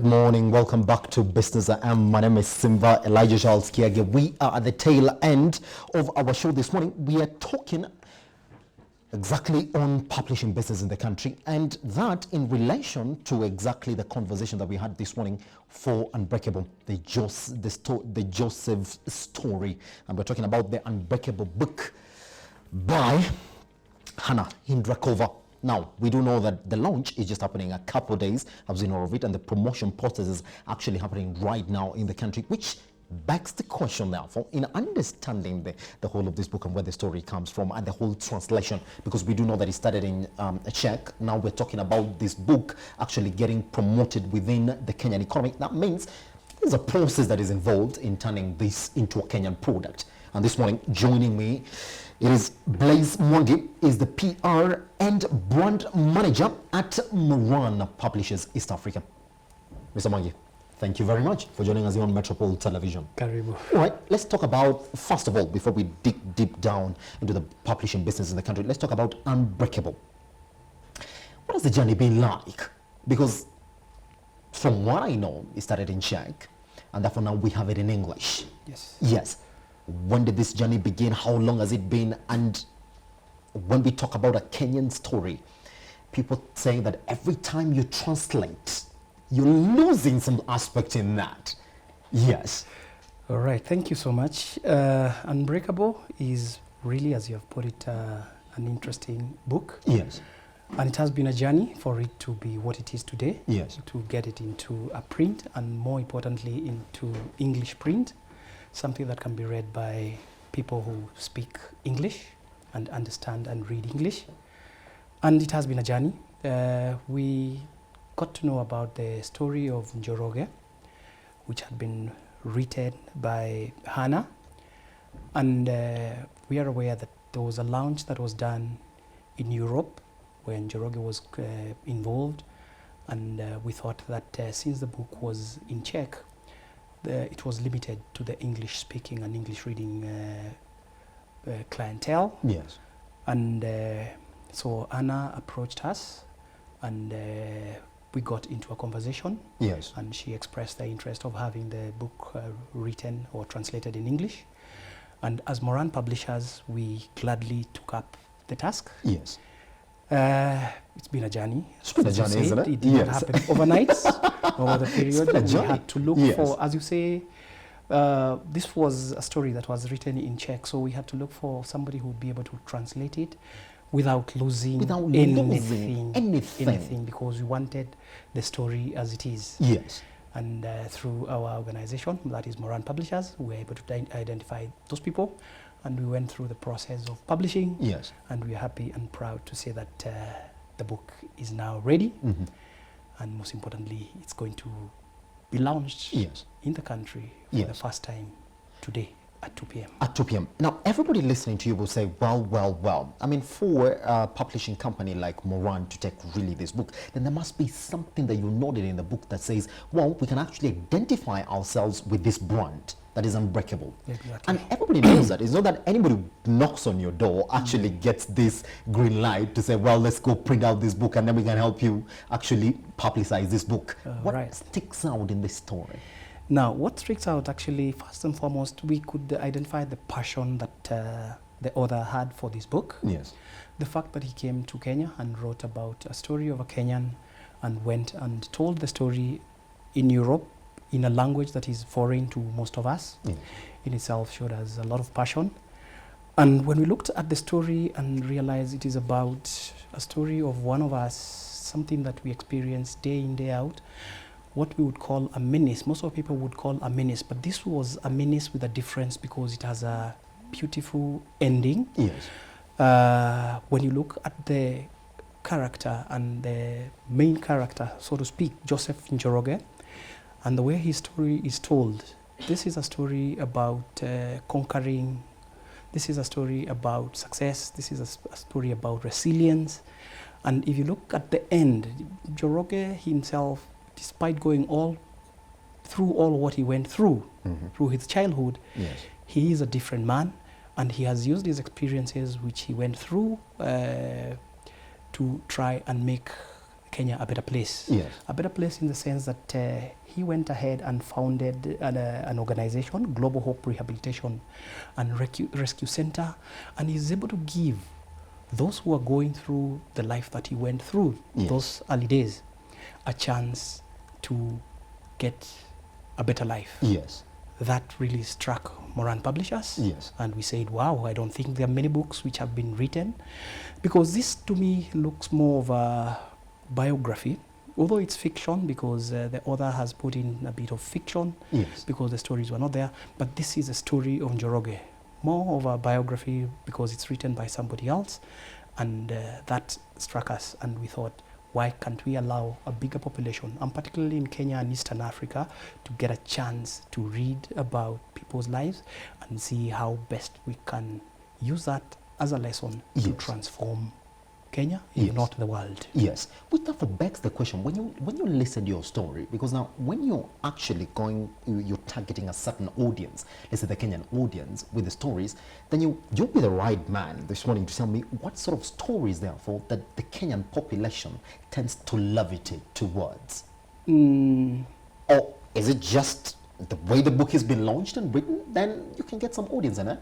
morning. Welcome back to Business AM. My name is Simba Elijah Charles Kiage. We are at the tail end of our show this morning. We are talking exactly on publishing business in the country, and that in relation to exactly the conversation that we had this morning for Unbreakable, the Joseph story. And we're talking about the Unbreakable book by Hannah Hindrakova. Now, we do know that the launch is just happening a couple of days, as we know of it, and the promotion process is actually happening right now in the country, which begs the question, therefore, in understanding the whole of this book and where the story comes from and the whole translation, because we do know that it started in Czech. Now we're talking about this book actually getting promoted within the Kenyan economy. That means there's a process that is involved in turning this into a Kenyan product. And this morning, joining me, it is Blaise Mwangi, is the PR and brand manager at Moran Publishers East Africa. Mr. Mwangi, thank you very much for joining us here on Metropole Television. Karibu. All right, let's talk about, first of all, before we dig deep down into the publishing business in the country, let's talk about Unbreakable. What has the journey been like? Because from what I know, it started in Czech, and therefore now we have it in English. Yes. Yes. When did this journey begin? How long has it been? And when we talk about a Kenyan story, people saying that every time you translate, you're losing some aspect in that. Yes. All right. Thank you so much. Unbreakable is really, as you have put it, an interesting book. Yes. And it has been a journey for it to be what it is today. Yes. To get it into a print, and more importantly, into English print. Something that can be read by people who speak English and understand and read English. And it has been a journey. We got to know about the story of Njoroge, which had been written by Hannah. And we are aware that there was a launch that was done in Europe where Njoroge was involved. And we thought that since the book was in Czech, it was limited to the English-speaking and English-reading clientele. Yes. And so Anna approached us, and we got into a conversation. Yes. And she expressed the interest of having the book written or translated in English. And as Moran Publishers, we gladly took up the task. Yes. It's been a journey. It's been a journey, isn't it? It didn't happen overnight. Over the period, It's been a we had to look for, as you say, this was a story that was written in Czech, so we had to look for somebody who would be able to translate it without losing anything, because we wanted the story as it is. Yes. And through our organization, that is Moran Publishers, we were able to identify those people, and we went through the process of publishing. Yes. And we're happy and proud to say that the book is now ready. Mm-hmm. And most importantly, it's going to be launched in the country for the first time today at 2 p.m. At 2 p.m. Now, everybody listening to you will say, well. I mean, for a publishing company like Moran to take really this book, then there must be something that you noted in the book that says, well, we can actually identify ourselves with this brand that is Unbreakable. Exactly. And everybody knows that. It's not that anybody who knocks on your door actually gets this green light to say, well, let's go print out this book and then we can help you actually publicize this book. What sticks out in this story? Now, what sticks out actually, first and foremost, we could identify the passion that the author had for this book. Yes. The fact that he came to Kenya and wrote about a story of a Kenyan and went and told the story in Europe in a language that is foreign to most of us, in itself showed us a lot of passion. And when we looked at the story and realized it is about a story of one of us, something that we experience day in, day out, what we would call a menace. Most of people would call a menace, but this was a menace with a difference because it has a beautiful ending. Yes. When you look at the character and the main character, so to speak, Joseph Njoroge, and the way his story is told, this is a story about conquering. This is a story about success. This is a story about resilience. And if you look at the end, Njoroge himself, despite going through all what he went through, through his childhood, he is a different man, and he has used his experiences which he went through to try and make Kenya a better place. Yes. A better place in the sense that he went ahead and founded an organization, Global Hope Rehabilitation and Rescue Center, and he's able to give those who are going through the life that he went through, Yes. those early days, a chance to get a better life. Yes. That really struck Moran Publishers. Yes. And we said, wow, I don't think there are many books which have been written, because this to me looks more of a biography, although it's fiction, because the author has put in a bit of fiction, Yes. because the stories were not there. But this is a story of Njoroge, more of a biography because it's written by somebody else. And that struck us, and we thought, why can't we allow a bigger population, and particularly in Kenya and Eastern Africa, to get a chance to read about people's lives and see how best we can use that as a lesson to Yes. transform Kenya, Yes. if not the world. Yes, which therefore begs the question, when you listen to your story, because now when you're actually you're targeting a certain audience, let's say the Kenyan audience with the stories, then you'll be the right man this morning to tell me what sort of stories therefore that the Kenyan population tends to levitate towards. Or is it just the way the book has been launched and written, then you can get some audience in it?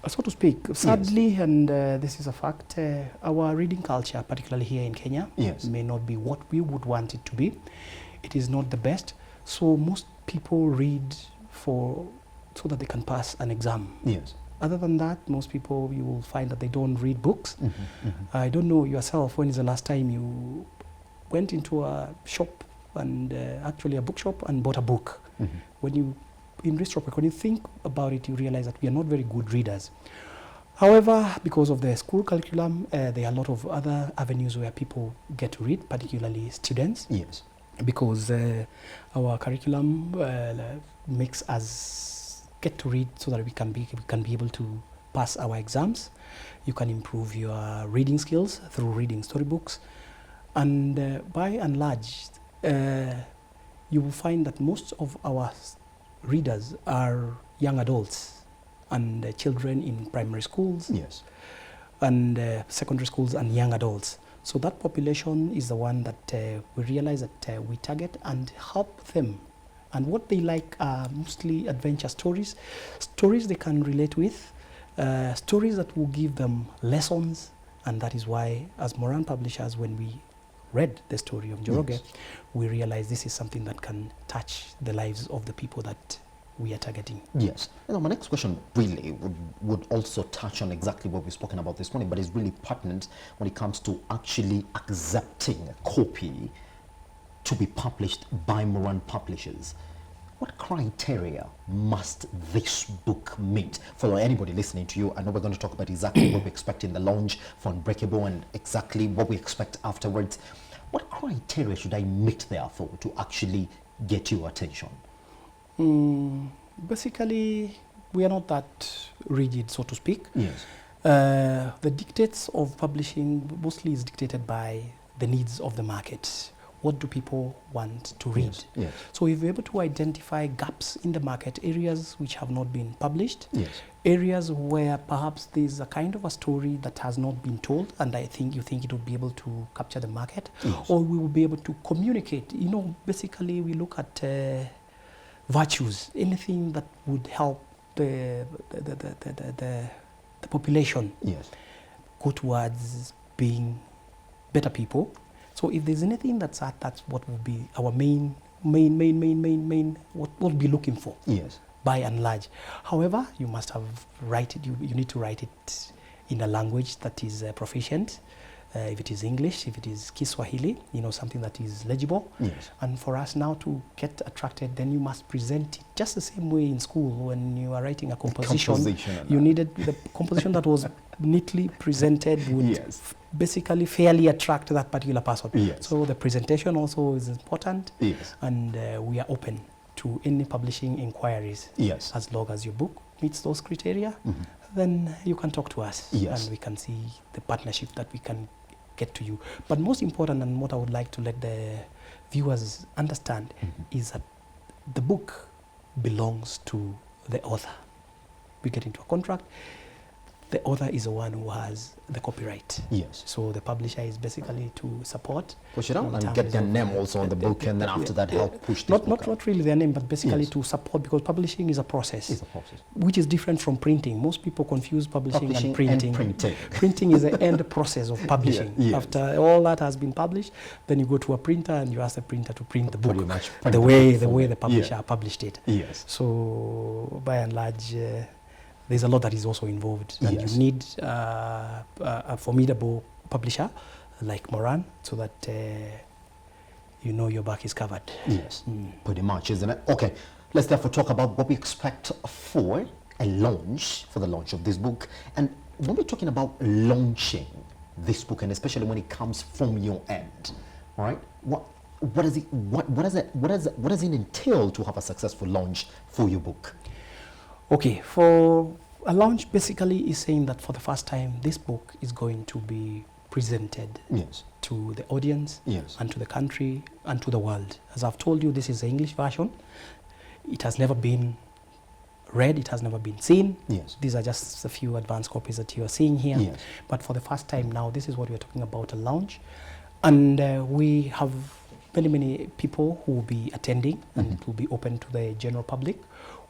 So to speak, sadly, and this is a fact, our reading culture, particularly here in Kenya, Yes. may not be what we would want it to be. It is not the best. So most people read so that they can pass an exam. Yes. Other than that, most people, you will find that they don't read books. Mm-hmm, mm-hmm. I don't know yourself, when is the last time you went into a shop, and actually a bookshop, and bought a book? Mm-hmm. When you in retrospect, when you think about it, you realize that we are not very good readers. However, because of the school curriculum, there are a lot of other avenues where people get to read, particularly students, Yes. because our curriculum makes us get to read so that we can be able to pass our exams. You can improve your reading skills through reading storybooks, and by and large, you will find that most of our readers are young adults and children in primary schools. Yes. And secondary schools and young adults. So that population is the one that we realize that we target and help them. And what they like are mostly adventure stories, stories they can relate with, stories that will give them lessons. And that is why, as Moran Publishers, when we read the story of Njoroge, Yes. we realize this is something that can touch the lives of the people that we are targeting. Yes. You know, my next question really would also touch on exactly what we've spoken about this morning, but it's really pertinent when it comes to actually accepting a copy to be published by Moran Publishers. What criteria must this book meet? For anybody listening to you, I know we're going to talk about exactly what we expect in the launch for Unbreakable and exactly what we expect afterwards. What criteria should I meet, therefore, to actually get your attention? Basically, we are not that rigid, so to speak. Yes. The dictates of publishing mostly is dictated by the needs of the market. What do people want to read? Yes. Yes. So if we're able to identify gaps in the market, areas which have not been published, Yes. areas where perhaps there's a kind of a story that has not been told, and I think you think it will be able to capture the market, Yes. or we will be able to communicate. You know, basically we look at virtues, anything that would help the population Yes. go towards being better people. So if there's anything that's what will be our main, what we'll be looking for, Yes. by and large. However, you must have you need to write it in a language that is proficient. If it is English, if it is Kiswahili, something that is legible. Yes. And for us now to get attracted, then you must present it just the same way in school when you are writing a composition. You needed the composition that was neatly presented would Yes. basically fairly attract that particular person. Yes. So the presentation also is important. Yes. And we are open to any publishing inquiries. Yes. As long as your book meets those criteria, Mm-hmm. then you can talk to us. Yes. And we can see the partnership that we can get to you. But most important, and what I would like to let the viewers understand, Mm-hmm. is that the book belongs to the author. We get into a contract. the author is the one who has the copyright. Yes. So the publisher is basically to support. Push it out in and terms get their of, name also on the book, and then after that help push this book out. Not really their name, but basically Yes. to support, because publishing is a process. It's a process. Which is different from printing. Most people confuse publishing Publishing and printing. and printing. Printing is the end process of publishing. Yeah, yes. After all that has been published, then you go to a printer and you ask the printer to print the book Pretty much print the the way book the for way you. the publisher Yeah. published it. Yes. So by and large, there's a lot that is also involved, and Yes. you need a formidable publisher like Moran, so that you know your back is covered. Yes. Pretty much, isn't it? Okay. Let's therefore talk about what we expect for a launch, for the launch of this book. And when we're talking about launching this book, and especially when it comes from your end, all right, what does it entail to have a successful launch for your book? Okay, for a launch basically is saying that for the first time this book is going to be presented Yes. to the audience Yes. and to the country and to the world. As I've told you, this is the English version. It has never been read, it has never been seen. Yes. These are just a few advanced copies that you are seeing here. Yes. But for the first time now, this is what we're talking about, a launch. And we have many people who will be attending, and it will be open to the general public.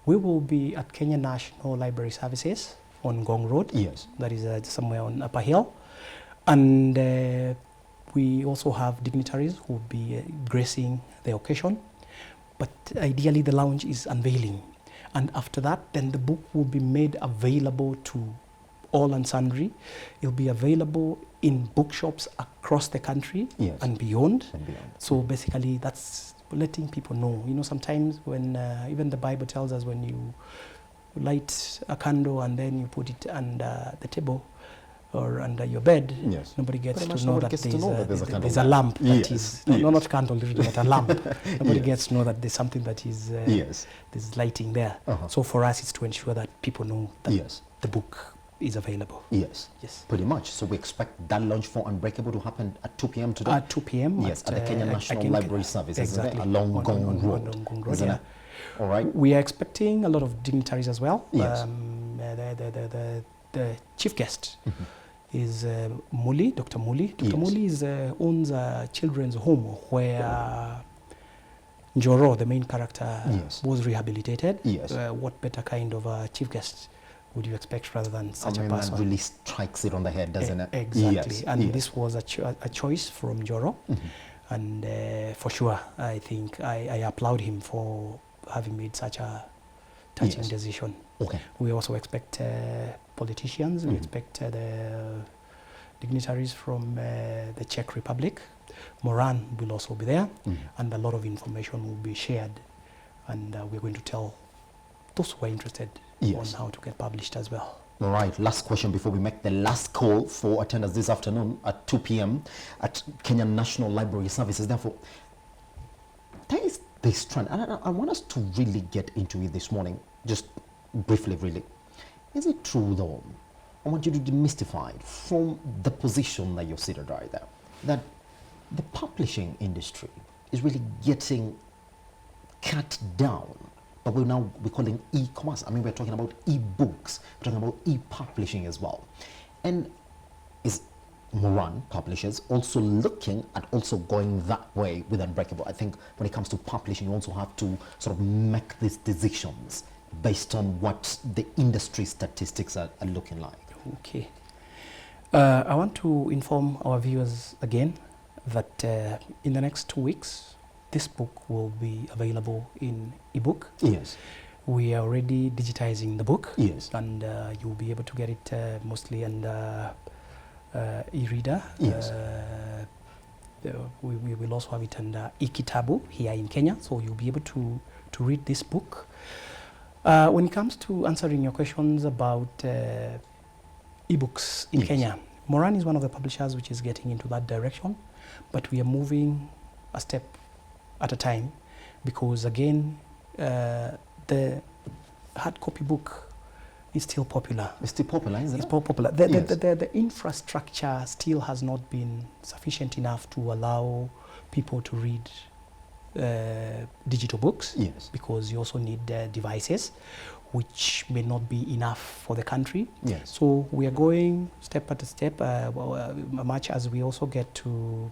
We will be at Kenya National Library Services on Ngong Road. Yes. That is somewhere on Upper Hill. And we also have dignitaries who will be gracing the occasion. But ideally the launch is unveiling. And after that, then the book will be made available to all and sundry. It'll be available in bookshops across the country. Yes. And beyond. And beyond. So basically that's letting people know. You know, sometimes when even the Bible tells us when you light a candle and then you put it under the table or under your bed, Yes. nobody gets Pretty much to know nobody that gets to know that there's a there's candle a lamp that Yes, is, yes. no, not candle, really, but a lamp. Nobody Yes. gets to know that there's something that is Yes. there's lighting there. Uh-huh. So for us, it's to ensure that people know that Yes. the book is available. Yes. Yes. Pretty much. So we expect that launch for Unbreakable to happen at 2 p.m. today? At 2 p.m. Yes, at the Kenya National again, Library Service, isn't exactly, it? Along on Ngong Road, Ngong Road, isn't yeah. it? All right. We are expecting a lot of dignitaries as well. Yes. The chief guest is Muli, Dr. Muli. Dr. Yes. Muli owns a children's home where Njoro, the main character, Yes. was rehabilitated. Yes. What better kind of a chief guest would you expect rather than I such mean, a that person? really strikes it on the head, doesn't it? Exactly. Yes. And yes. this was a choice from Njoro. And for sure, I think I applaud him for having made such a touching Yes. decision. Okay. We also expect politicians, we expect the dignitaries from the Czech Republic. Moran will also be there, and a lot of information will be shared. And we're going to tell those who are interested Yes. on how to get published as well. All right, last question before we make the last call for attendance this afternoon at 2 p.m. at Kenya National Library Services. Therefore, there is this trend, and I want us to really get into it this morning, just briefly, really. Is it true, though? I want you to demystify it from the position that you're seated right there, that the publishing industry is really getting cut down. But we're calling e-commerce. I mean, we're talking about e-books. We're talking about e-publishing as well. And is Moran Publishers also looking at also going that way with Unbreakable? I think when it comes to publishing, you also have to sort of make these decisions based on what the industry statistics are looking like. Okay. I want to inform our viewers again that in the next 2 weeks, this book will be available in ebook. Yes. We are already digitizing the book. Yes. And you'll be able to get it mostly under e-reader. Yes. We will also have it under e-kitabu here in Kenya, so you'll be able to read this book. When it comes to answering your questions about ebooks in Yes. Kenya, Moran is one of the publishers which is getting into that direction, but we are moving a step at a time, because again, the hard copy book is still popular. It's still popular, isn't It's it? popular. Yes. The infrastructure still has not been sufficient enough to allow people to read digital books, Yes. because you also need devices. which may not be enough for the country. Yes. So we are going step by step, much as we also get to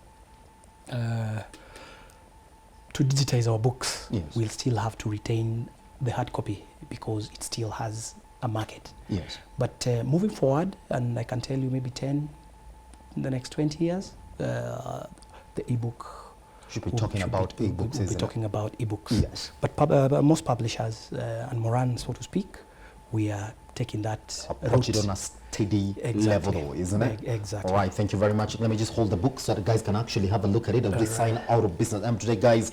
digitize our books. Yes. We'll still have to retain the hard copy because it still has a market. Yes. But moving forward, and I can tell you maybe 10, in the next 20 years, the ebook Should be talking about ebooks, we'll be isn't talking about ebooks. Yes. But most publishers, and Moran, so to speak, we are taking that Approach it on a steady level, though, isn't it? Exactly. All right, thank you very much. Let me just hold the book so that guys can actually have a look at it as we sign out of Business M today, guys.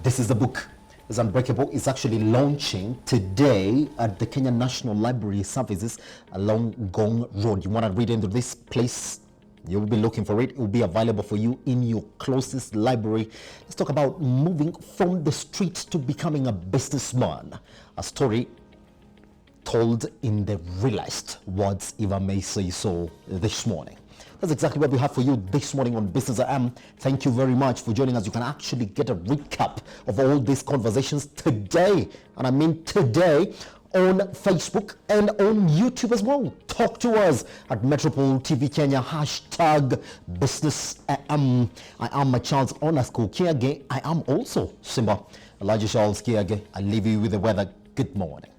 This is the book. It's Unbreakable. It's actually launching today at the Kenya National Library Services along Gong Road. You want to read into this place? You'll be looking for it. It will be available for you in your closest library. Let's talk about moving from the streets to becoming a businessman. A story told in the realest words, if I may say so, this morning. That's exactly what we have for you this morning on Business AM. Thank you very much for joining us. You can actually get a recap of all these conversations today, and I mean today, on Facebook and on YouTube as well. Talk to us at Metropole TV Kenya, hashtag Business AM. I am Charles Kiage. I am also Simba Elijah Charles Kiage. I leave you with the weather. Good morning.